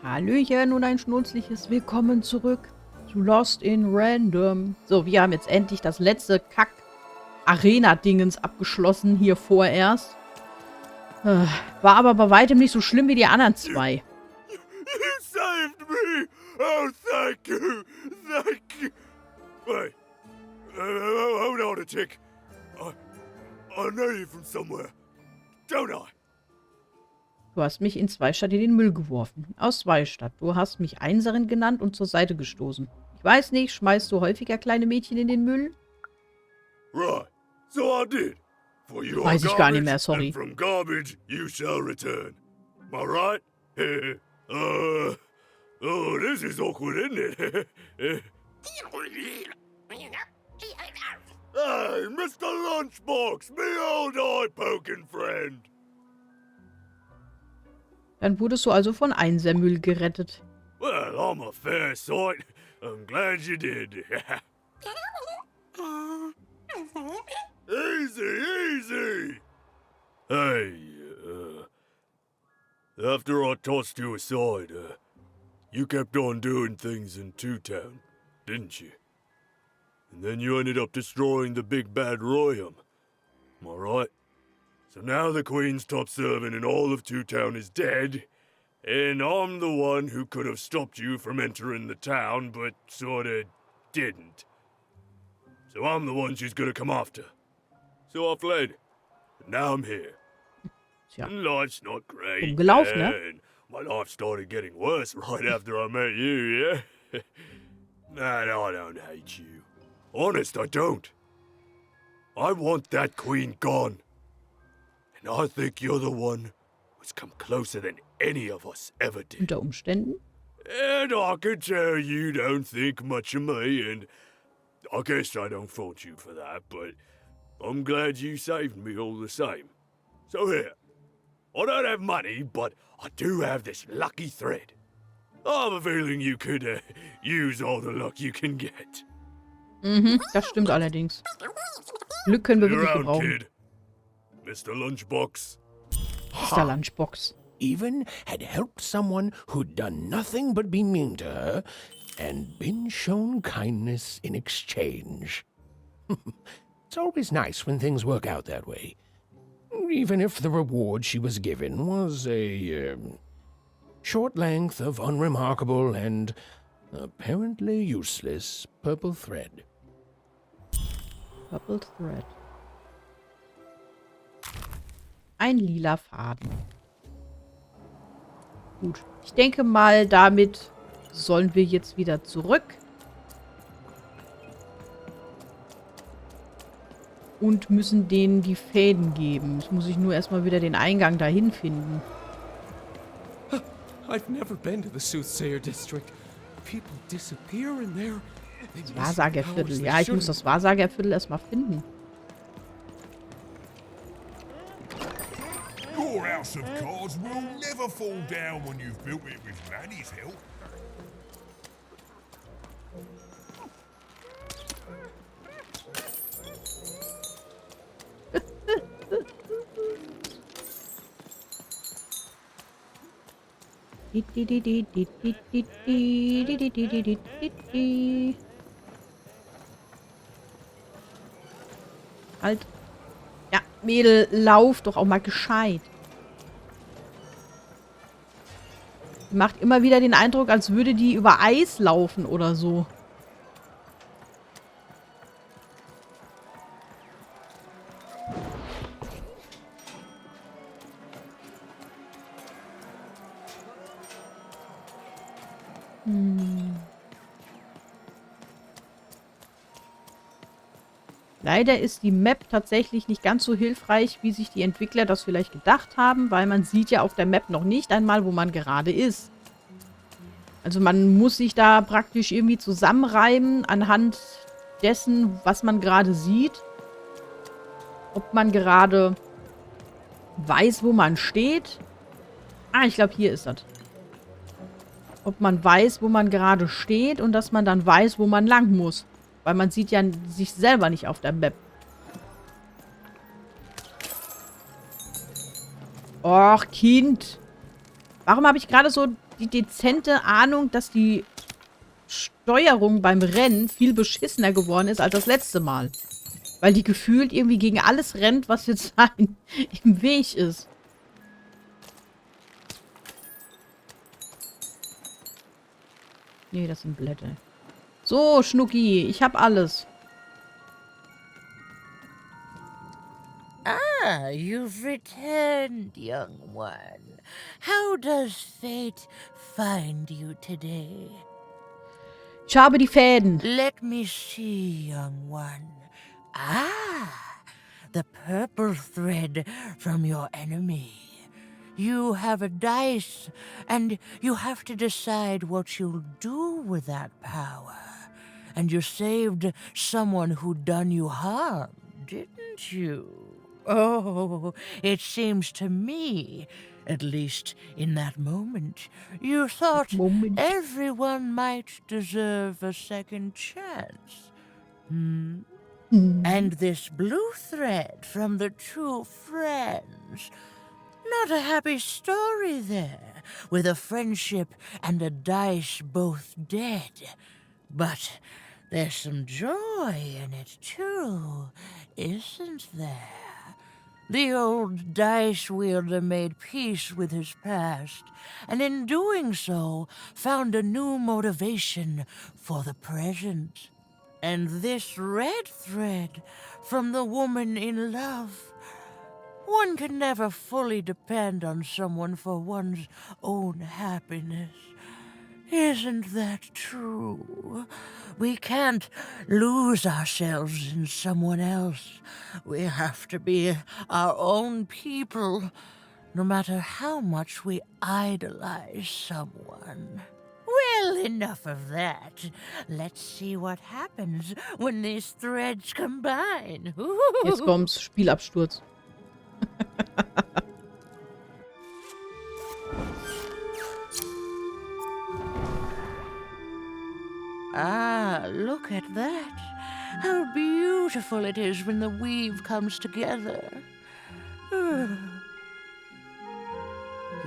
Hallöchen und ein schnutzliches Willkommen zurück zu Lost in Random. So, wir haben jetzt endlich das letzte Kack-Arena-Dingens abgeschlossen, hier vorerst. War aber bei weitem nicht so schlimm wie die anderen zwei. You saved me! Oh, thank you! Thank you! Wait. Hold on a tick. I know you from somewhere. Don't I? Du hast mich in Zweistadt in den Müll geworfen. Aus Zweistadt. Du hast mich Einserin genannt und zur Seite gestoßen. Ich weiß nicht, schmeißt du häufiger kleine Mädchen in den Müll? Right. So I did. For you Weiß ich gar nicht mehr, sorry. And from garbage you shall return. Am I right? Oh, this is awkward, isn't it? Hey, Mr. Lunchbox, me old eye-poking friend. Dann wurdest du also von Einsermüll gerettet. Well, I'm a fair sight. I'm glad you did. Easy, easy. Hey, after I tossed you aside, you kept on doing things in Two Town, didn't you? And then you ended up destroying the big bad Royum. Am I right? So now the Queen's top servant in all of Two Town is dead, and I'm the one who could have stopped you from entering the town, but sorta didn't. So I'm the one she's gonna come after. So I fled. And now I'm here. Tja, And life's not great. Umgelaufen, ne? And my life started getting worse right after I met you, yeah? And I don't hate you. Honest, I don't. I want that queen gone. And I think you're the one who's come closer than any of us ever did. Unter Umständen. And I can tell you don't think much of me, and I guess I don't fault you for that, but I'm glad you saved me all the same. So here, I don't have money, but I do have this lucky thread. I have a feeling you could use all the luck you can get. Mhm, das stimmt allerdings. Glück können wir You're wirklich out, gebrauchen. kid. Mr. Lunchbox. Mr. Lunchbox. Even had helped someone who'd done nothing but be mean to her and been shown kindness in exchange. It's always nice when things work out that way. Even if the reward she was given was a short length of unremarkable and apparently useless purple thread. Purple Thread. Ein lila Faden. Gut. Ich denke mal, damit sollen wir jetzt wieder zurück. Und müssen denen die Fäden geben. Jetzt muss ich nur erstmal wieder den Eingang dahin finden. I've never been to the Soothsayer District. People disappear in there. Das Wahrsagerviertel. Ja, ich muss das Wahrsagerviertel erstmal finden. Your house of cards will never fall down when you've built it with Manny's help. Halt. Ja, Mädel, lauf doch auch mal gescheit. Macht immer wieder den Eindruck, als würde die über Eis laufen oder so. Leider ist die Map tatsächlich nicht ganz so hilfreich, wie sich die Entwickler das vielleicht gedacht haben, weil man sieht ja auf der Map noch nicht einmal, wo man gerade ist. Also man muss sich da praktisch irgendwie zusammenreimen anhand dessen, was man gerade sieht. Ob man gerade weiß, wo man steht. Ah, ich glaube, hier ist das. Ob man weiß, wo man gerade steht und dass man dann weiß, wo man lang muss. Weil man sieht ja sich selber nicht auf der Map. Och, Kind. Warum habe ich gerade so die dezente Ahnung, dass die Steuerung beim Rennen viel beschissener geworden ist als das letzte Mal? Weil die gefühlt irgendwie gegen alles rennt, was jetzt im Weg ist. Nee, das sind Blätter. So, Schnucki, ich hab alles. Ah, you've returned, young one. How does fate find you today? Ich habe die Fäden. Let me see, young one. Ah, the purple thread from your enemy. You have a dice, and you have to decide what you'll do with that power. And you saved someone who'd done you harm, didn't you? Oh, it seems to me, at least in that moment, you thought everyone might deserve a second chance. And this blue thread from the two friends. Not a happy story there, with a friendship and a dice both dead. But there's some joy in it too, isn't there? The old dice wielder made peace with his past, and in doing so found a new motivation for the present. And this red thread from the woman in love. One can never fully depend on someone for one's own happiness. Isn't that true? We can't lose ourselves in someone else. We have to be our own people, no matter how much we idolize someone. Well, enough of that. Let's see what happens when these threads combine. Jetzt kommt's. Spielabsturz. Ah, look at that. How beautiful it is when the weave comes together.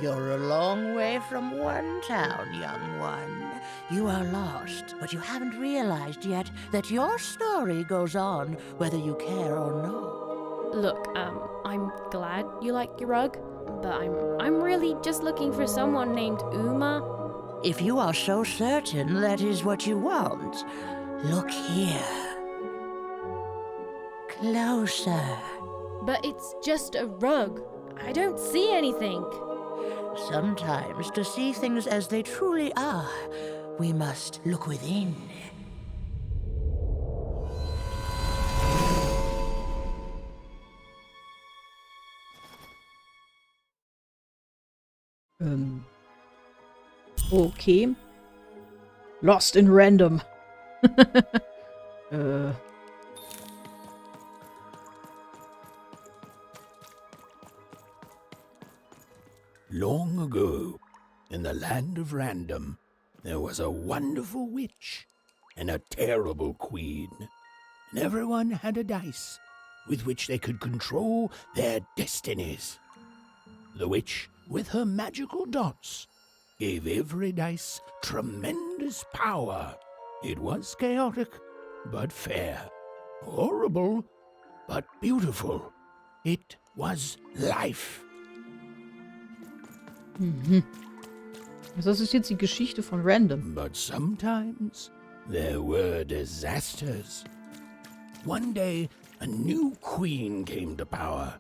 You're a long way from one town, young one. You are lost, but you haven't realized yet that your story goes on whether you care or not. Look, I'm glad you like your rug, but I'm really just looking for someone named Uma. If you are so certain that is what you want, look here. Closer. But it's just a rug. I don't see anything. Sometimes, to see things as they truly are, we must look within. Okay. Lost in Random. Long ago, in the land of Random, there was a wonderful witch and a terrible queen. And everyone had a dice with which they could control their destinies. The witch, with her magical dots, gave every dice tremendous power. It was chaotic, but fair. Horrible, but beautiful. It was life. Das ist jetzt die Geschichte von Random. But sometimes there were disasters. One day, a new queen came to power,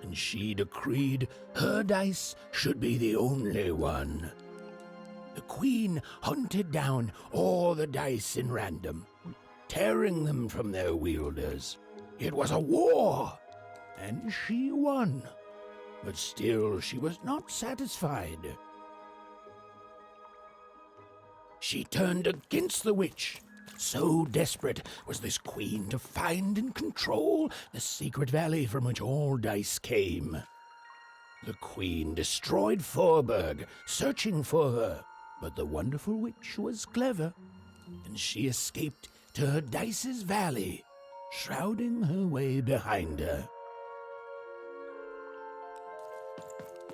and she decreed her dice should be the only one. The queen hunted down all the dice in Random, tearing them from their wielders. It was a war, and she won. But still she was not satisfied. She turned against the witch. So desperate was this queen to find and control the secret valley from which all dice came. The queen destroyed Forberg, searching for her, but the wonderful witch was clever, and she escaped to her dice's valley, shrouding her way behind her.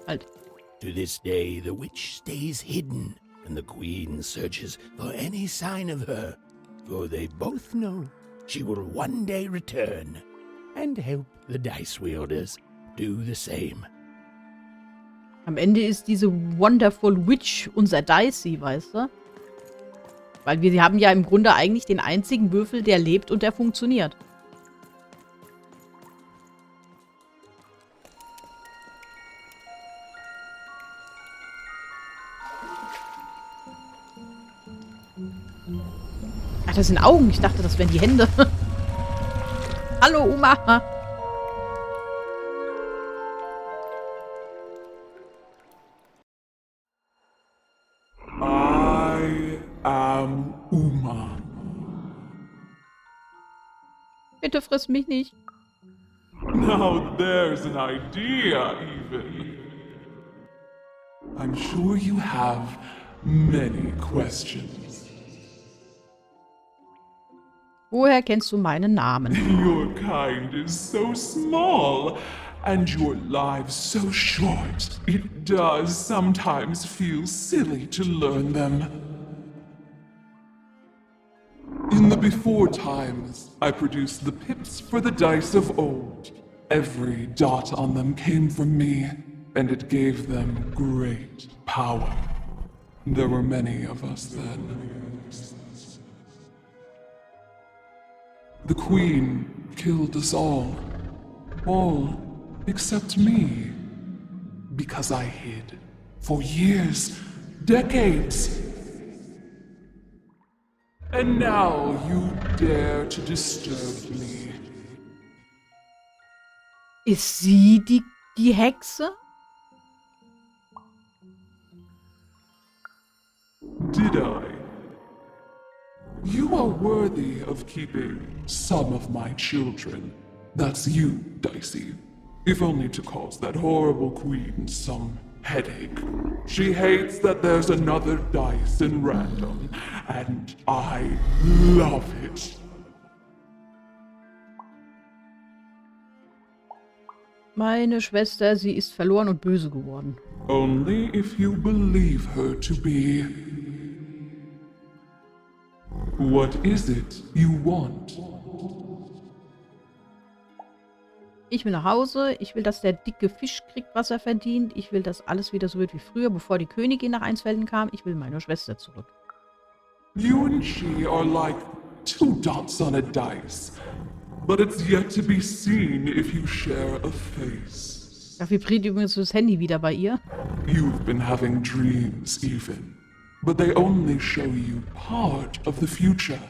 Halt. To this day, the witch stays hidden, and the queen searches for any sign of her, for they both know she will one day return and help the dice wielders do the same. Am Ende ist diese Wonderful Witch unser Dicey, weißt du? Weil wir haben ja im Grunde eigentlich den einzigen Würfel, der lebt und der funktioniert. Ach, das sind Augen. Ich dachte, das wären die Hände. Hallo, Oma. I am Uma. Bitte friss mich nicht. Now there's an idea, even. I'm sure you have many questions. Woher kennst du meinen Namen? Your kind is so small, and your lives so short. It does sometimes feel silly to learn them. In the before times, I produced the pips for the dice of old. Every dot on them came from me, and it gave them great power. There were many of us then. The Queen killed us all except me, because I hid for years, decades. And now you dare to disturb me. Ist sie die Hexe? Did I? You are worthy of keeping some of my children. That's you, Dicey. If only to cause that horrible queen some headache. She hates that there's another dice in Random, and I love it. Meine Schwester, sie ist verloren und böse geworden. Only if you believe her to be. What is it you want? Ich will nach Hause. Ich will, dass der dicke Fisch kriegt, was er verdient. Ich will, dass alles wieder so wird wie früher, bevor die Königin nach Einsfelden kam. Ich will meine Schwester zurück. You and she are like two dots on a dice, but it's yet to be seen if you share a face. Da vibriert übrigens das Handy wieder bei ihr. You've been having dreams even, but they only show you part of the future.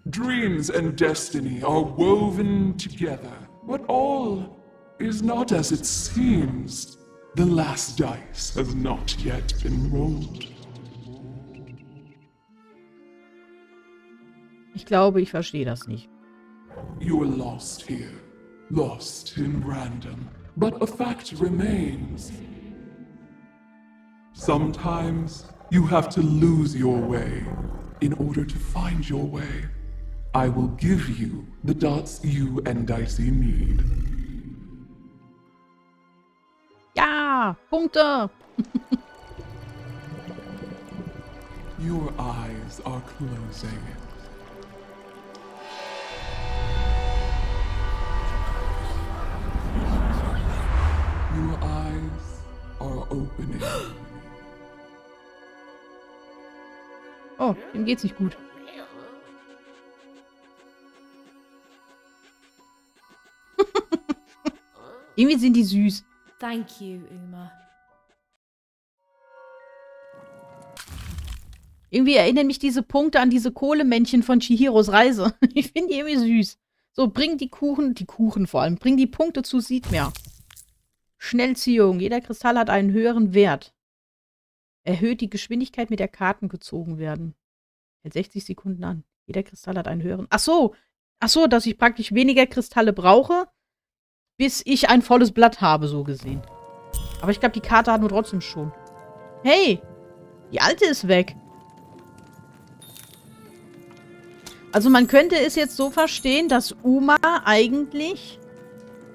Dreams and destiny are woven together, but all is not as it seems. The last dice has not yet been rolled. Ich glaube, ich verstehe das nicht. You are lost here, lost in Random, but a fact remains. Sometimes you have to lose your way in order to find your way. I will give you the dots you and Dicey need. Ja, Punkte! Your eyes are closing. Your eyes are opening. Oh, ihm geht's nicht gut. Irgendwie sind die süß. Thank you, Uma. Irgendwie erinnern mich diese Punkte an diese Kohlemännchen von Chihiros Reise. Ich finde die irgendwie süß. So, bring die Kuchen vor allem, bring die Punkte zu Siedmer. Schnellziehung. Jeder Kristall hat einen höheren Wert. Erhöht die Geschwindigkeit, mit der Karten gezogen werden. Hält 60 Sekunden an. Jeder Kristall hat einen höheren... Ach so, dass ich praktisch weniger Kristalle brauche, bis ich ein volles Blatt habe, so gesehen. Aber ich glaube, die Karte hatten wir trotzdem schon. Hey, die alte ist weg. Also man könnte es jetzt so verstehen, dass Uma eigentlich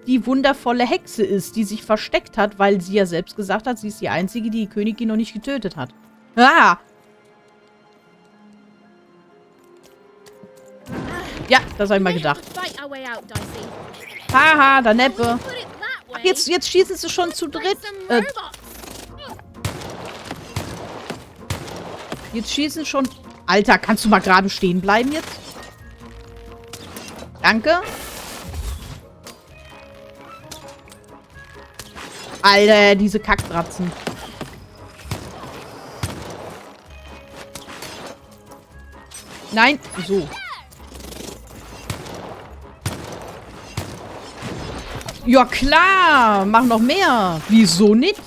die wundervolle Hexe ist, die sich versteckt hat, weil sie ja selbst gesagt hat, sie ist die Einzige, die die Königin noch nicht getötet hat. Ah! Ja, das habe ich mal gedacht. Haha, der Neppe. Ach, jetzt schießen sie schon zu dritt. Jetzt schießen schon... Alter, kannst du mal gerade stehen bleiben jetzt? Danke. Alter, diese Kackbratzen. Nein, so. Ja klar, mach noch mehr. Wieso nicht?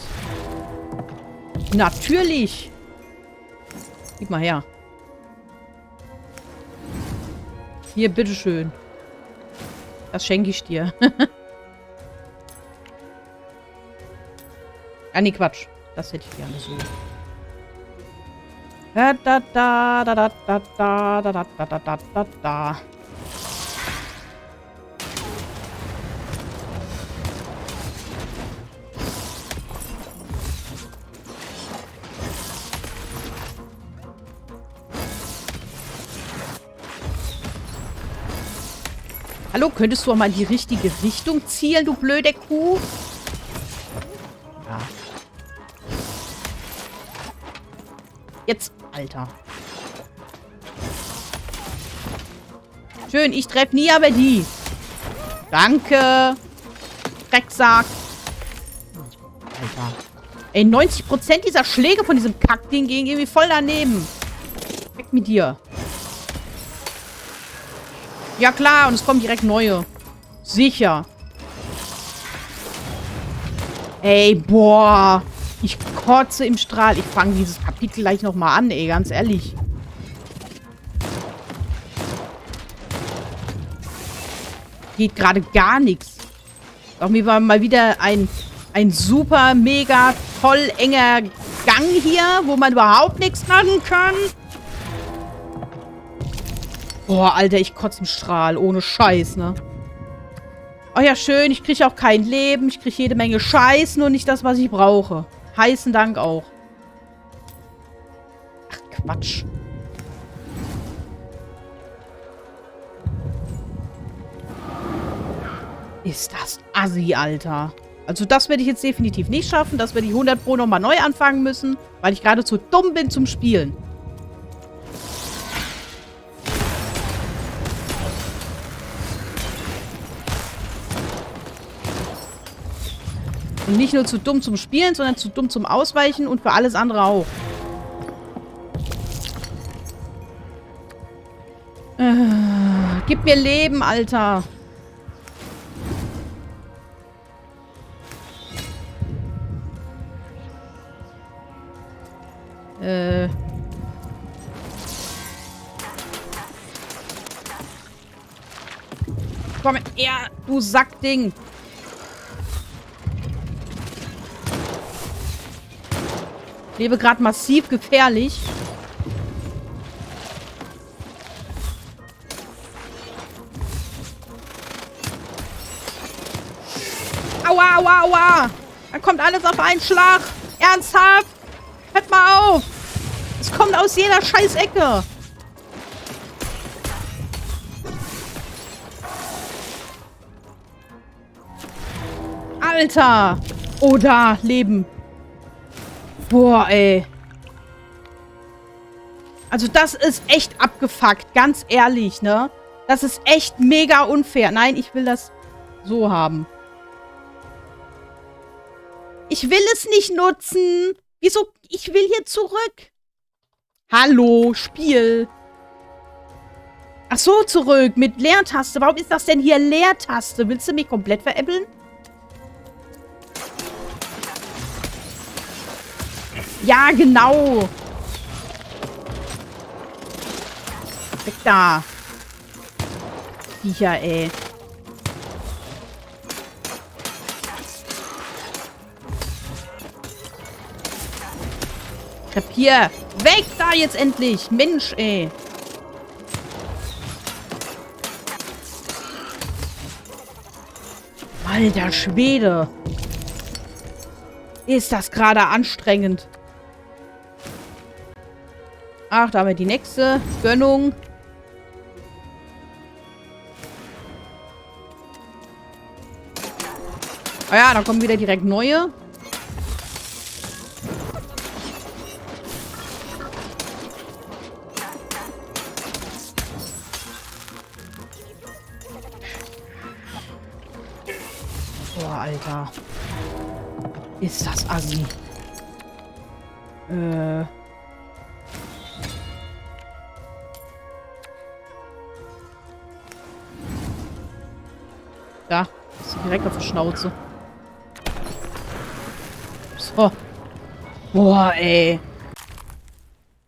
Natürlich. Gib mal her. Hier, bitteschön. Das schenke ich dir. Ah, nee, Quatsch. Das hätte ich gerne so. Da, da, da, da, da, da, da, da, da, da, da, da. Hallo, könntest du auch mal in die richtige Richtung zielen, du blöde Kuh? Ja. Jetzt, Alter. Schön, ich treffe nie, aber die. Danke. Drecksack. Alter. Ey, 90% dieser Schläge von diesem Kackding gehen irgendwie voll daneben. Weg mit dir. Ja klar, und es kommen direkt neue. Sicher. Ey, boah. Ich kotze im Strahl. Ich fange dieses Kapitel gleich nochmal an, ey, ganz ehrlich. Geht gerade gar nichts. Doch mir war mal wieder ein super, mega, voll enger Gang hier, wo man überhaupt nichts machen kann. Boah, Alter, ich kotze im Strahl. Ohne Scheiß, ne? Oh ja, schön. Ich kriege auch kein Leben. Ich kriege jede Menge Scheiß, nur nicht das, was ich brauche. Heißen Dank auch. Ach, Quatsch. Ist das assi, Alter. Also das werde ich jetzt definitiv nicht schaffen. Das werde ich 100 Pro nochmal neu anfangen müssen, weil ich gerade zu dumm bin zum Spielen. Und nicht nur zu dumm zum Spielen, sondern zu dumm zum Ausweichen und für alles andere auch. Gib mir Leben, Alter. Komm her, du Sackding. Lebe gerade massiv gefährlich. Aua, aua, aua. Da kommt alles auf einen Schlag. Ernsthaft? Hört mal auf. Es kommt aus jeder Scheißecke. Alter. Oh, da. Leben. Boah, ey. Also das ist echt abgefuckt. Ganz ehrlich, ne? Das ist echt mega unfair. Nein, ich will das so haben. Ich will es nicht nutzen. Wieso? Ich will hier zurück. Hallo, Spiel. Ach so, zurück. Mit Leertaste. Warum ist das denn hier Leertaste? Willst du mich komplett veräppeln? Ja, genau. Weg da. Viecher, ey. Krepier. Weg da jetzt endlich. Mensch, ey. Alter Schwede. Ist das gerade anstrengend. Ach, da haben wir die nächste Gönnung. Ah ja, da kommen wieder direkt neue. Boah, Alter. Ist das assi. Da. Ist direkt auf die Schnauze. So. Boah, ey.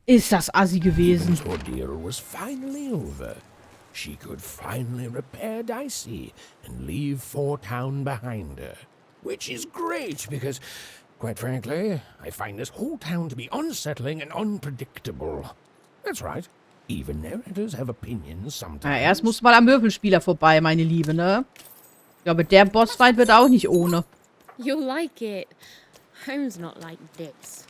Ist das assi gewesen. The ordeal was finally over. She could finally repair Dicey and leave Town behind her. Which is great because, quite frankly, I find this whole town to be unsettling and unpredictable. That's right. Even narrators have opinions sometimes. Ja, erst muss mal am Würfelspieler vorbei, meine Liebe, ne? Ich glaube, der Bossfight wird auch nicht ohne. You'll like it. Home's not like this.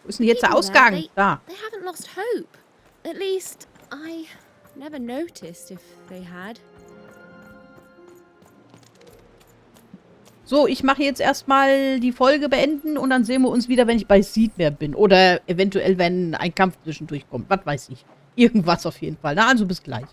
Wo ist denn jetzt der People there, Ausgang? Da. They haven't lost hope. At least, I never noticed if they had. So, ich mache jetzt erstmal die Folge beenden und dann sehen wir uns wieder, wenn ich bei Seedmeer bin. Oder eventuell, wenn ein Kampf zwischendurch kommt. Was weiß ich. Irgendwas auf jeden Fall. Na, also bis gleich.